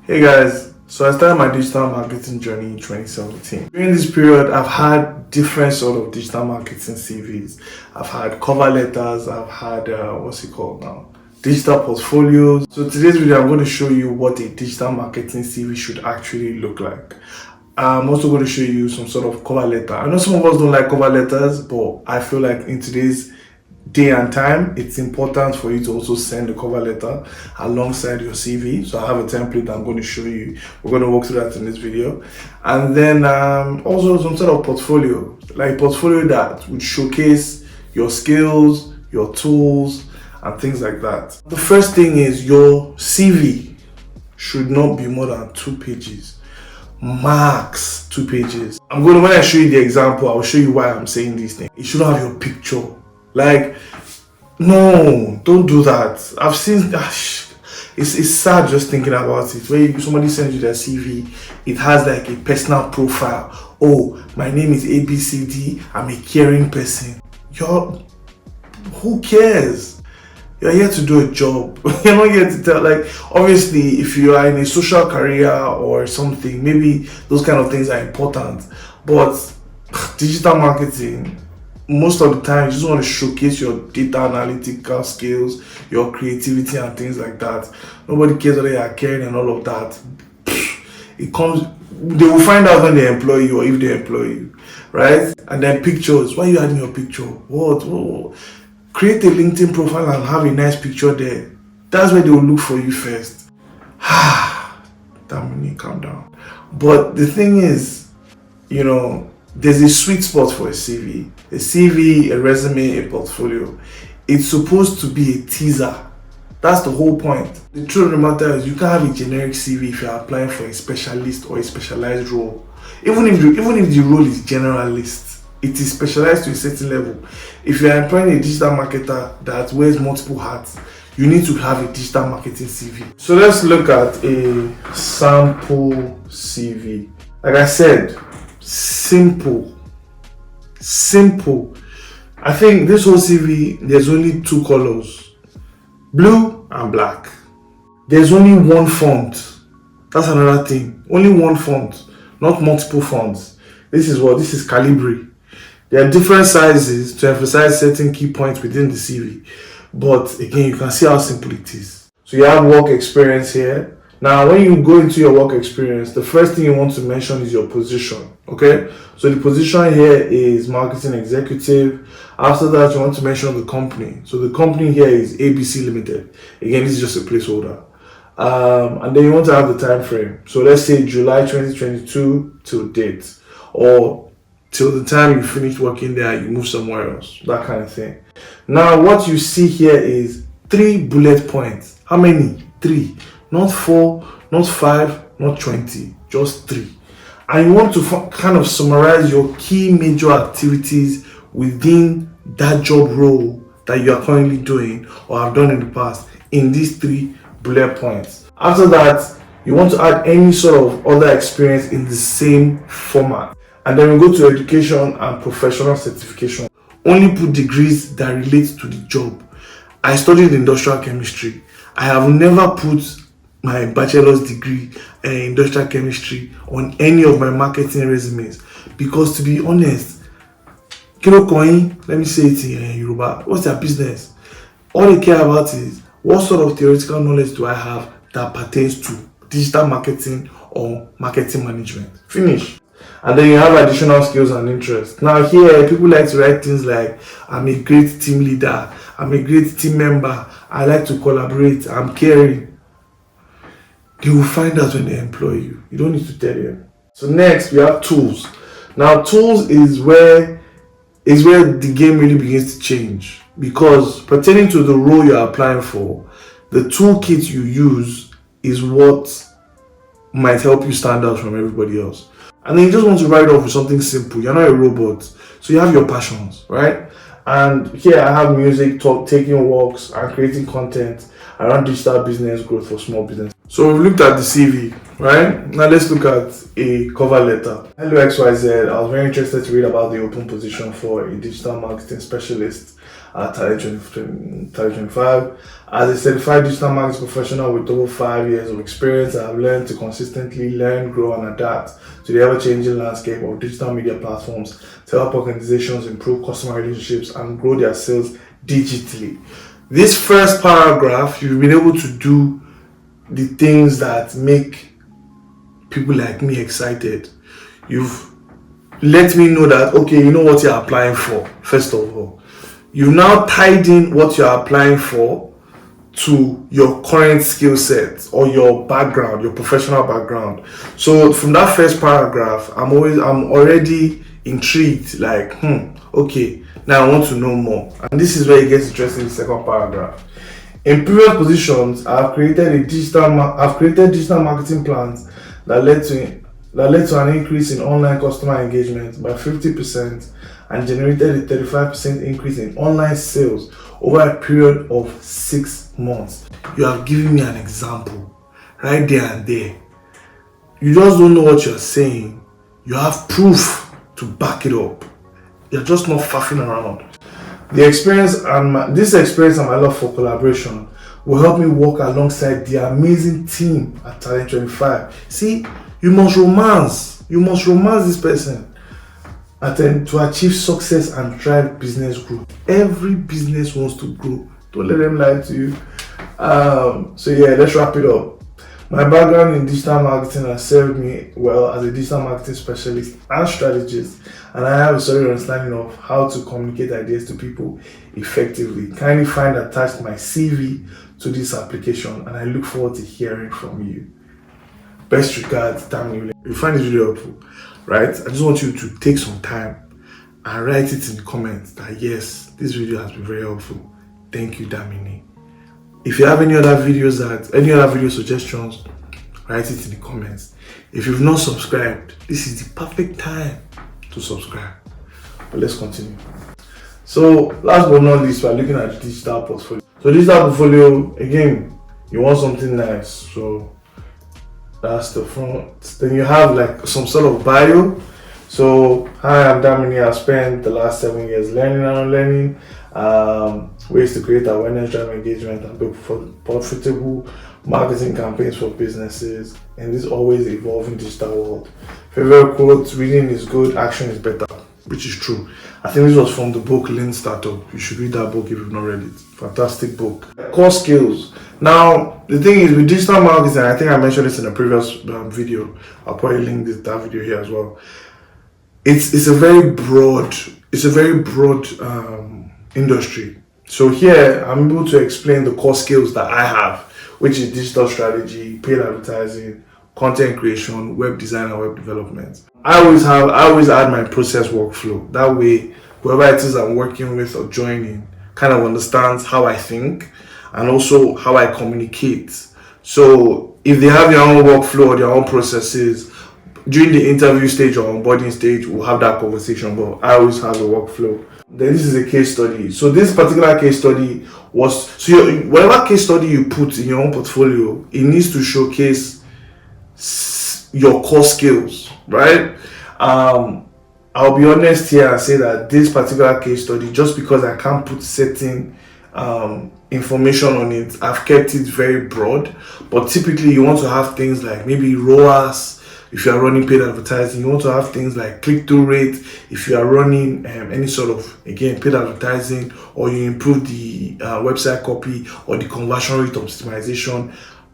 Hey guys, so I started my digital marketing journey in 2017. During this period, I've had different sort of digital marketing CVs. I've had cover letters, I've had what's it called now? Digital portfolios. So today's video, I'm going to show you what a digital marketing CV should actually look like. I'm also going to show you some sort of cover letter. I know some of us don't like cover letters, but I feel like in today's day and time, it's important for you to also send a cover letter alongside your CV. So I have a template I'm going to show you. We're going to walk through that in this video. And then also some sort of portfolio, like portfolio that would showcase your skills, your tools, and things like that. The first thing is your CV should not be more than 2 pages. Max 2 pages. When I show you the example, I'll show you why I'm saying these things. It shouldn't have your picture. Like, no, don't do that. I've seen it's sad just thinking about it. When somebody sends you their CV, it has like a personal profile. Oh, my name is ABCD. I'm a caring person. Who cares? You're here to do a job. You're not here to tell. Like, obviously, if you are in a social career or something, maybe those kind of things are important. But digital marketing, most of the time, you just want to showcase your data analytical skills, your creativity, and things like that. Nobody cares whether you are caring and all of that. They will find out when they employ you or if they employ you, right? And then pictures. Why are you adding your picture? What? Create a LinkedIn profile and have a nice picture there. That's where they will look for you first. Damn, calm down. But the thing is, there's a sweet spot for a CV. A CV, a resume, a portfolio. It's supposed to be a teaser. That's the whole point. The truth of the matter is you can't have a generic CV if you're applying for a specialist or a specialized role. Even if the role is generalist, it is specialized to a certain level. If you're employing a digital marketer that wears multiple hats, you need to have a digital marketing CV. So let's look at a sample CV. Like I said, simple. I think this whole CV, there's only 2 colors, blue and black. There's only one font. That's another thing. Only one font, not multiple fonts. This is Calibri. There are different sizes to emphasize certain key points within the CV. But again, you can see how simple it is. So you have work experience here. Now, when you go into your work experience, the first thing you want to mention is your position. Okay? So the position here is marketing executive. After that, you want to mention the company. So the company here is ABC Limited. Again, this is just a placeholder. And then you want to have the time frame. So let's say July 2022 till date. Or till the time you finish working there, you move somewhere else. That kind of thing. Now, what you see here is 3 bullet points. How many? 3. Not 4, not 5, not 20. Just 3. And you want to kind of summarize your key major activities within that job role that you are currently doing or have done in the past in these 3 bullet points. After that, you want to add any sort of other experience in the same format. And then we go to education and professional certification. Only put degrees that relate to the job. I studied industrial chemistry. I have never put my bachelor's degree in industrial chemistry on any of my marketing resumes because, to be honest, let me say it in Yoruba, what's their business? All they care about is what sort of theoretical knowledge do I have that pertains to digital marketing or marketing management. Finish. And then you have additional skills and interests. Now here, people like to write things like, I'm a great team leader, I'm a great team member, I like to collaborate, I'm caring. They will find out when they employ you. You don't need to tell them. So next, we have tools. Now tools is where the game really begins to change. Because pertaining to the role you're applying for, the toolkit you use is what might help you stand out from everybody else. And then you just want to write off with something simple. You're not a robot. So you have your passions, right? And here I have music, taking walks, and creating content around digital business growth for small business. So we've looked at the CV, right? Now let's look at a cover letter. Hello XYZ, I was very interested to read about the open position for a digital marketing specialist. at Talent 2025. As a certified digital marketing professional with over 5 years of experience, I have learned to consistently learn, grow, and adapt to the ever-changing landscape of digital media platforms to help organizations improve customer relationships and grow their sales digitally. This first paragraph, you've been able to do the things that make people like me excited. You've let me know that, okay, you know what you're applying for, first of all. You've now tied in what you're applying for to your current skill set or your background, your professional background. So from that first paragraph, I'm already intrigued, like, okay, now I want to know more. And this is where it gets interesting in the second paragraph. In previous positions, I've created digital marketing plans that led to an increase in online customer engagement by 50% and generated a 35% increase in online sales over a period of 6 months. You have given me an example right there and there. You just don't know what you're saying. You have proof to back it up. You're just not faffing around. This experience and my love for collaboration will help me work alongside the amazing team at Talent 25. See, you must romance this person to achieve success and drive business growth. Every business wants to grow. Don't let them lie to you. So yeah, let's wrap it up. My background in digital marketing has served me well as a digital marketing specialist and strategist, and I have a solid understanding of how to communicate ideas to people effectively. Kindly find attached my CV to this application, and I look forward to hearing from you. Best regards, Damini. If you find this video helpful, right, I just want you to take some time and write it in the comments that yes, this video has been very helpful. Thank you, Damini. If you have any other video suggestions, write it in the comments. If you've not subscribed, this is the perfect time to subscribe. But let's continue. So last but not least, we're looking at the digital portfolio. So digital portfolio, again, you want something nice. So that's the front. Then you have like some sort of bio. So hi, I'm Damini. I've spent the last 7 years learning and unlearning ways to create awareness, drive engagement, and build profitable marketing campaigns for businesses in this always evolving digital world. Favorite quote: reading is good, action is better, which is true. I think this was from the book Lean Startup. You should read that book if you've not read it. Fantastic book. Core skills. Now, the thing is with digital marketing, I think I mentioned this in a previous video. I'll probably link that video here as well. It's a very broad industry. So here I'm able to explain the core skills that I have, which is digital strategy, paid advertising, content creation, web design, and web development. I always add my process workflow. That way, whoever it is I'm working with or joining kind of understands how I think and also how I communicate. So if they have their own workflow or their own processes, during the interview stage or onboarding stage, we'll have that conversation, but I always have a workflow. Then this is a case study. So this particular case study was, whatever case study you put in your own portfolio, it needs to showcase your core skills, right? I'll be honest here and say that this particular case study, just because I can't put certain information on it, I've kept it very broad. But typically you want to have things like maybe ROAS. If you are running paid advertising, you want to have things like click-through rate. If you are running any sort of, again, paid advertising, or you improve the website copy or the conversion rate optimization.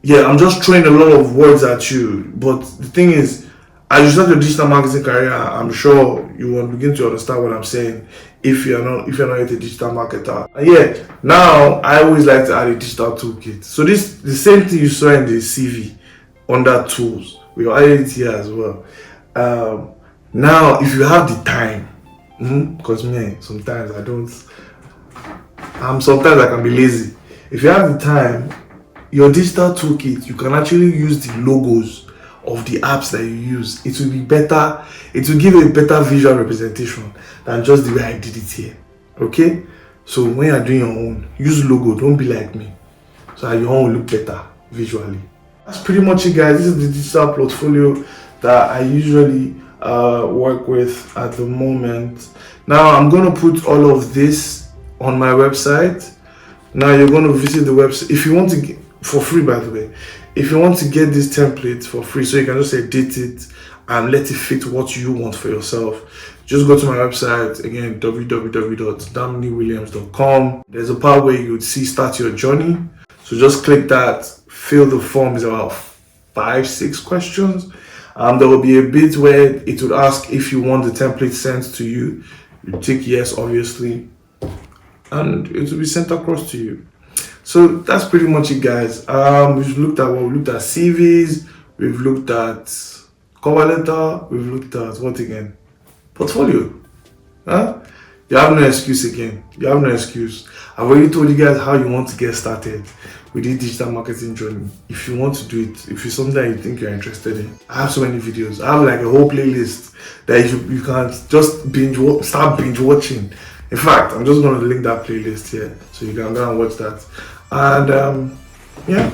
Yeah, I'm just throwing a lot of words at you. But the thing is, as you start your digital marketing career, I'm sure you will begin to understand what I'm saying if you're not yet a digital marketer. And yeah, now I always like to add a digital toolkit. So the same thing you saw in the CV under tools. We are adding it here as well. Now, if you have the time, because sometimes I can be lazy. If you have the time, your digital toolkit, you can actually use the logos of the apps that you use. It will be better. It will give a better visual representation than just the way I did it here. Okay? So when you're doing your own, use logo. Don't be like me. So your own will look better visually. That's pretty much it, guys. This is the digital portfolio that I usually work with at the moment. Now I'm going to put all of this on my website. Now you're going to visit the website. If you want to get, for free, by the way, if you want to get this template for free, so you can just edit it and let it fit what you want for yourself, just go to my website again, www.damniwilliams.com. There's a part where you would see start your journey. So just click that, fill the form. It's about 5-6 questions. There will be a bit where it would ask if you want the template sent to you. You tick yes, obviously, and it will be sent across to you. So that's pretty much it, guys. We've looked at what? We looked at CVs, we've looked at cover letter, we've looked at what again? Portfolio. Huh? You have no excuse again. You have no excuse. I've already told you guys how you want to get started with this digital marketing journey. If you want to do it, if it's something that you think you're interested in, I have so many videos. I have like a whole playlist that you can just start binge watching. In fact, I'm just going to link that playlist here so you can go and watch that. And yeah,